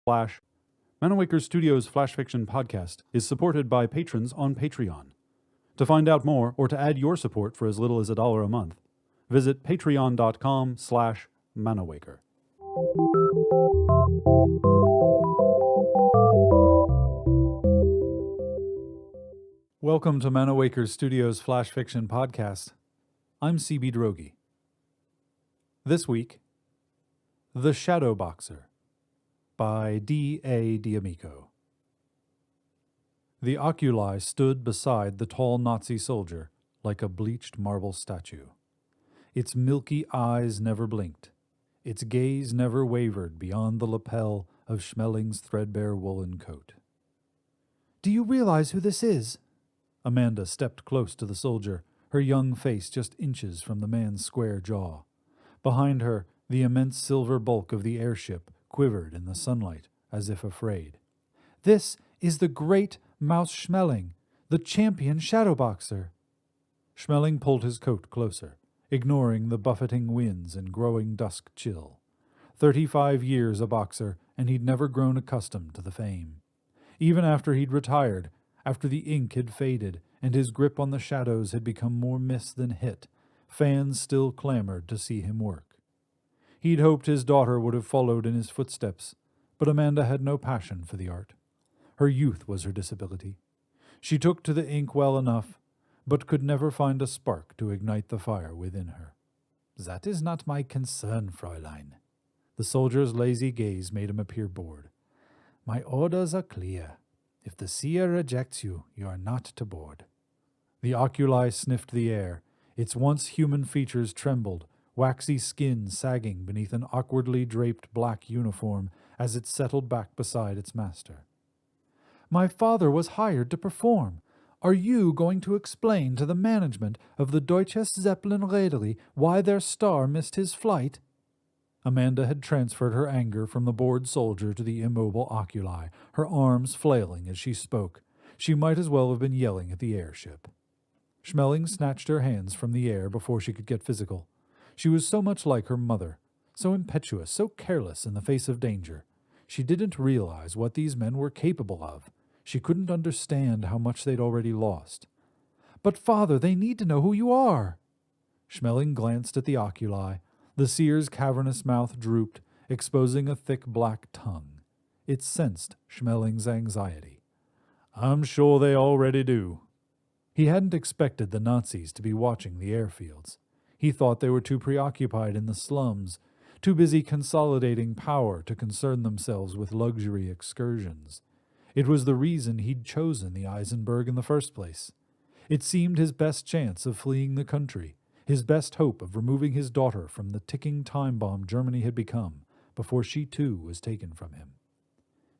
Flash. Manawaker Studios Flash Fiction Podcast is supported by patrons on Patreon. To find out more or to add your support for as little as $1 a month, visit patreon.com/Manawaker. Welcome to Manawaker Studios Flash Fiction Podcast. I'm CB Drogi. This week, The Shadow Boxer by D.A. D'Amico. The oculi stood beside the tall Nazi soldier like a bleached marble statue. Its milky eyes never blinked. Its gaze never wavered beyond the lapel of Schmeling's threadbare woolen coat. "Do you realize who this is?" Amanda stepped close to the soldier, her young face just inches from the man's square jaw. Behind her, the immense silver bulk of the airship quivered in the sunlight as if afraid. "This is the great Mouse Schmeling, the champion shadow boxer." Schmeling pulled his coat closer, ignoring the buffeting winds and growing dusk chill. 35 years a boxer, and he'd never grown accustomed to the fame. Even after he'd retired, after the ink had faded and his grip on the shadows had become more miss than hit, fans still clamored to see him work. He'd hoped his daughter would have followed in his footsteps, but Amanda had no passion for the art. Her youth was her disability. She took to the ink well enough, but could never find a spark to ignite the fire within her. "That is not my concern, Fräulein." The soldier's lazy gaze made him appear bored. "My orders are clear. If the seer rejects you, you are not to board." The oculi sniffed the air. Its once human features trembled, waxy skin sagging beneath an awkwardly draped black uniform as it settled back beside its master. "My father was hired to perform. Are you going to explain to the management of the Deutsches Zeppelin Reederei why their star missed his flight?" Amanda had transferred her anger from the bored soldier to the immobile oculi, her arms flailing as she spoke. She might as well have been yelling at the airship. Schmeling snatched her hands from the air before she could get physical. She was so much like her mother, so impetuous, so careless in the face of danger. She didn't realize what these men were capable of. She couldn't understand how much they'd already lost. "But, Father, they need to know who you are." Schmeling glanced at the oculi. The seer's cavernous mouth drooped, exposing a thick black tongue. It sensed Schmeling's anxiety. "I'm sure they already do." He hadn't expected the Nazis to be watching the airfields. He thought they were too preoccupied in the slums, too busy consolidating power to concern themselves with luxury excursions. It was the reason he'd chosen the Eisenberg in the first place. It seemed his best chance of fleeing the country, his best hope of removing his daughter from the ticking time bomb Germany had become, before she too was taken from him.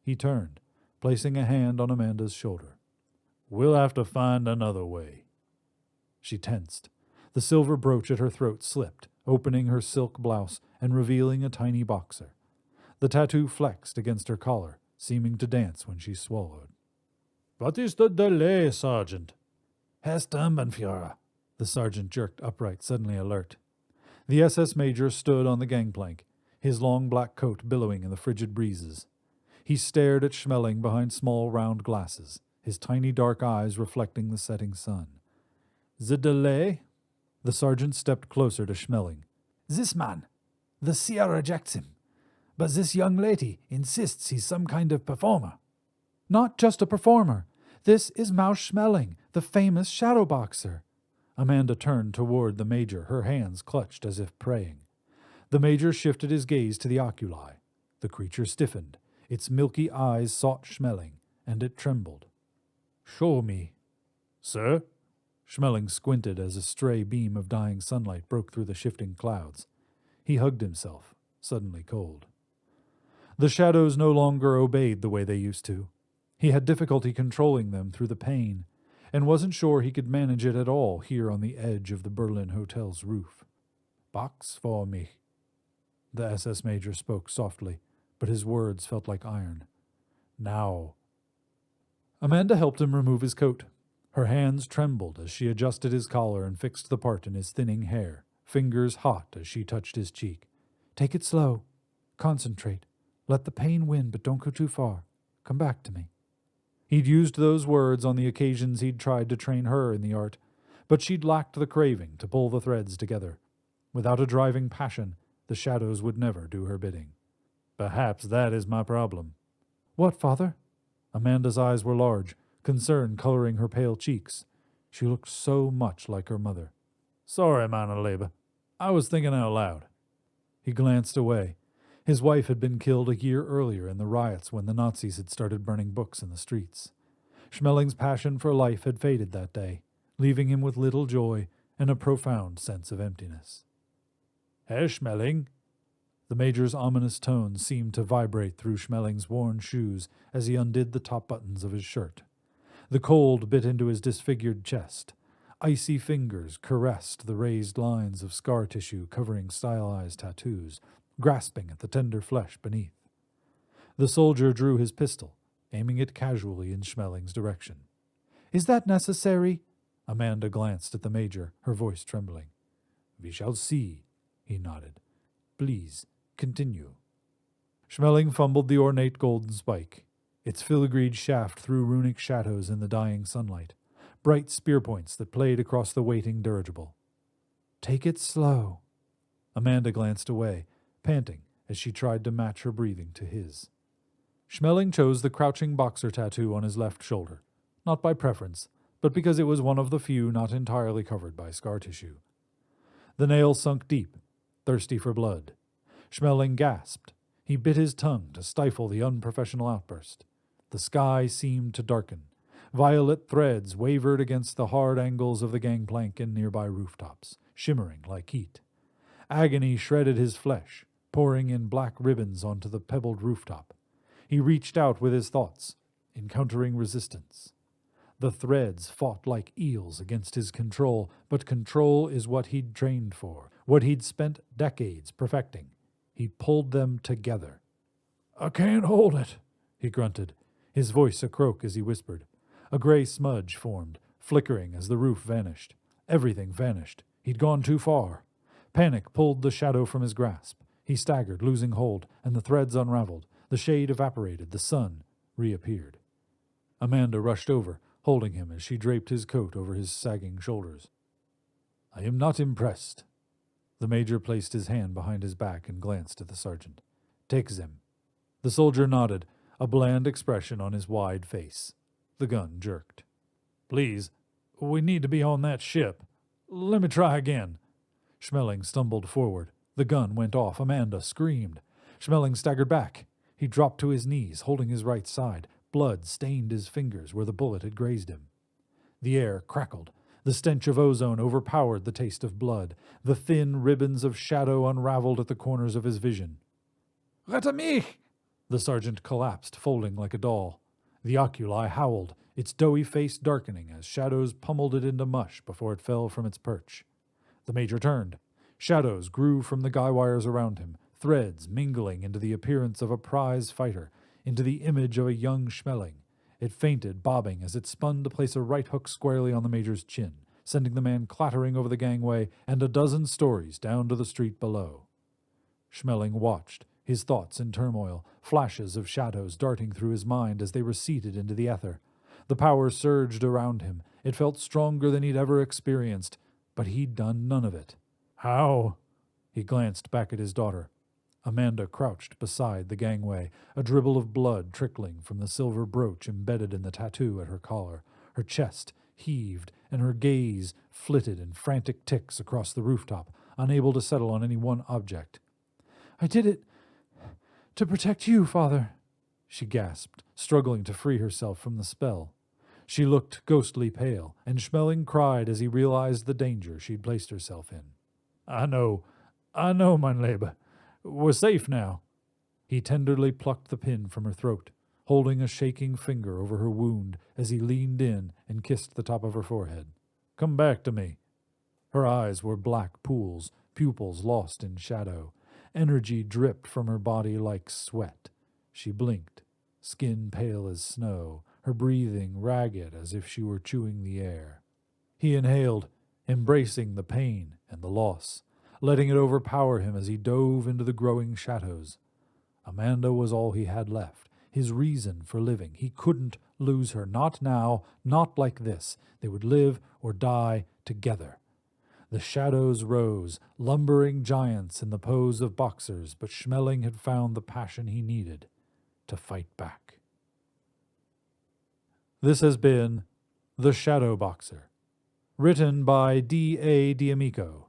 He turned, placing a hand on Amanda's shoulder. "We'll have to find another way." She tensed. The silver brooch at her throat slipped, opening her silk blouse and revealing a tiny boxer. The tattoo flexed against her collar, seeming to dance when she swallowed. "What is the delay, Sergeant?" "Herr Sturmbannführer." The sergeant jerked upright, suddenly alert. The SS major stood on the gangplank, his long black coat billowing in the frigid breezes. He stared at Schmeling behind small round glasses, his tiny dark eyes reflecting the setting sun. "The delay?" The sergeant stepped closer to Schmeling. "This man. The seer rejects him. But this young lady insists he's some kind of performer." "Not just a performer. This is Mouse Schmeling, the famous shadow boxer." Amanda turned toward the major, her hands clutched as if praying. The major shifted his gaze to the oculi. The creature stiffened. Its milky eyes sought Schmeling, and it trembled. "Show me." "Sir?" Schmeling squinted as a stray beam of dying sunlight broke through the shifting clouds. He hugged himself, suddenly cold. The shadows no longer obeyed the way they used to. He had difficulty controlling them through the pain, and wasn't sure he could manage it at all here on the edge of the Berlin hotel's roof. "Box for me." The SS major spoke softly, but his words felt like iron. "Now." Amanda helped him remove his coat. Her hands trembled as she adjusted his collar and fixed the part in his thinning hair, fingers hot as she touched his cheek. "Take it slow. Concentrate. Let the pain win, but don't go too far. Come back to me. He'd used those words on the occasions he'd tried to train her in the art, but she'd lacked the craving to pull the threads together. Without a driving passion, the shadows would never do her bidding. Perhaps that is my problem. What, father? Amanda's eyes were large, concern coloring her pale cheeks. She looked so much like her mother. Sorry, meine Liebe. I was thinking out loud. He glanced away. His wife had been killed a year earlier in the riots when the Nazis had started burning books in the streets. Schmeling's passion for life had faded that day, leaving him with little joy and a profound sense of emptiness. Herr Schmeling? The Major's ominous tones seemed to vibrate through Schmeling's worn shoes as he undid the top buttons of his shirt. The cold bit into his disfigured chest. Icy fingers caressed the raised lines of scar tissue covering stylized tattoos, grasping at the tender flesh beneath. The soldier drew his pistol, aiming it casually in Schmeling's direction. Is that necessary? Amanda glanced at the Major, her voice trembling. We shall see, he nodded. Please, continue. Schmeling fumbled the ornate golden spike. Its filigreed shaft threw runic shadows in the dying sunlight, bright spear points that played across the waiting dirigible. Take it slow. Amanda glanced away, panting as she tried to match her breathing to his. Schmeling chose the crouching boxer tattoo on his left shoulder, not by preference, but because it was one of the few not entirely covered by scar tissue. The nail sunk deep, thirsty for blood. Schmeling gasped. He bit his tongue to stifle the unprofessional outburst. The sky seemed to darken. Violet threads wavered against the hard angles of the gangplank and nearby rooftops, shimmering like heat. Agony shredded his flesh, pouring in black ribbons onto the pebbled rooftop. He reached out with his thoughts, encountering resistance. The threads fought like eels against his control, but control is what he'd trained for, what he'd spent decades perfecting. He pulled them together. I can't hold it, he grunted, his voice a croak as he whispered. A gray smudge formed, flickering as the roof vanished. Everything vanished. He'd gone too far. Panic pulled the shadow from his grasp. He staggered, losing hold, and the threads unraveled. The shade evaporated. The sun reappeared. Amanda rushed over, holding him as she draped his coat over his sagging shoulders. I am not impressed. The Major placed his hand behind his back and glanced at the sergeant. Take them. The soldier nodded, a bland expression on his wide face. The gun jerked. Please, we need to be on that ship. Let me try again. Schmeling stumbled forward. The gun went off. Amanda screamed. Schmeling staggered back. He dropped to his knees, holding his right side. Blood stained his fingers where the bullet had grazed him. The air crackled. The stench of ozone overpowered the taste of blood. The thin ribbons of shadow unraveled at the corners of his vision. Rette mich! The sergeant collapsed, folding like a doll. The oculi howled, its doughy face darkening as shadows pummeled it into mush before it fell from its perch. The Major turned. Shadows grew from the guy wires around him, threads mingling into the appearance of a prize fighter, into the image of a young Schmeling. It feinted, bobbing as it spun to place a right hook squarely on the Major's chin, sending the man clattering over the gangway and a dozen stories down to the street below. Schmeling watched, his thoughts in turmoil, flashes of shadows darting through his mind as they receded into the ether. The power surged around him. It felt stronger than he'd ever experienced, but he'd done none of it. How? He glanced back at his daughter. Amanda crouched beside the gangway, a dribble of blood trickling from the silver brooch embedded in the tattoo at her collar. Her chest heaved, and her gaze flitted in frantic ticks across the rooftop, unable to settle on any one object. I did it to protect you, Father, she gasped, struggling to free herself from the spell. She looked ghostly pale, and Schmeling cried as he realized the danger she'd placed herself in. I know, mein Liebe. We're safe now. He tenderly plucked the pin from her throat, holding a shaking finger over her wound as he leaned in and kissed the top of her forehead. Come back to me. Her eyes were black pools, pupils lost in shadow. Energy dripped from her body like sweat. She blinked, skin pale as snow, her breathing ragged as if she were chewing the air. He inhaled, embracing the pain and the loss, letting it overpower him as he dove into the growing shadows. Amanda was all he had left, his reason for living. He couldn't lose her, not now, not like this. They would live or die together. The shadows rose, lumbering giants in the pose of boxers, but Schmeling had found the passion he needed to fight back. This has been The Shadow Boxer, written by D.A. D'Amico,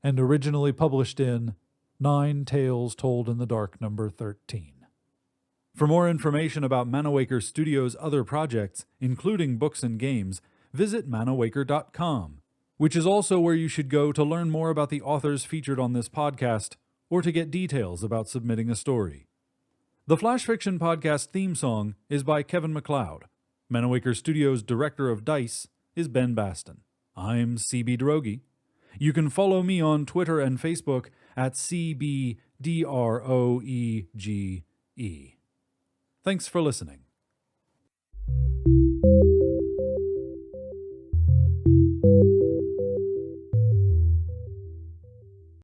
and originally published in 9 Tales Told in the Dark, number 13. For more information about Manawaker Studios' other projects, including books and games, visit manawaker.com, which is also where you should go to learn more about the authors featured on this podcast or to get details about submitting a story. The Flash Fiction Podcast theme song is by Kevin MacLeod. Manawaker Studios' director of DICE is Ben Baston. I'm CB Droege. You can follow me on Twitter and Facebook at CBDROEGE. Thanks for listening.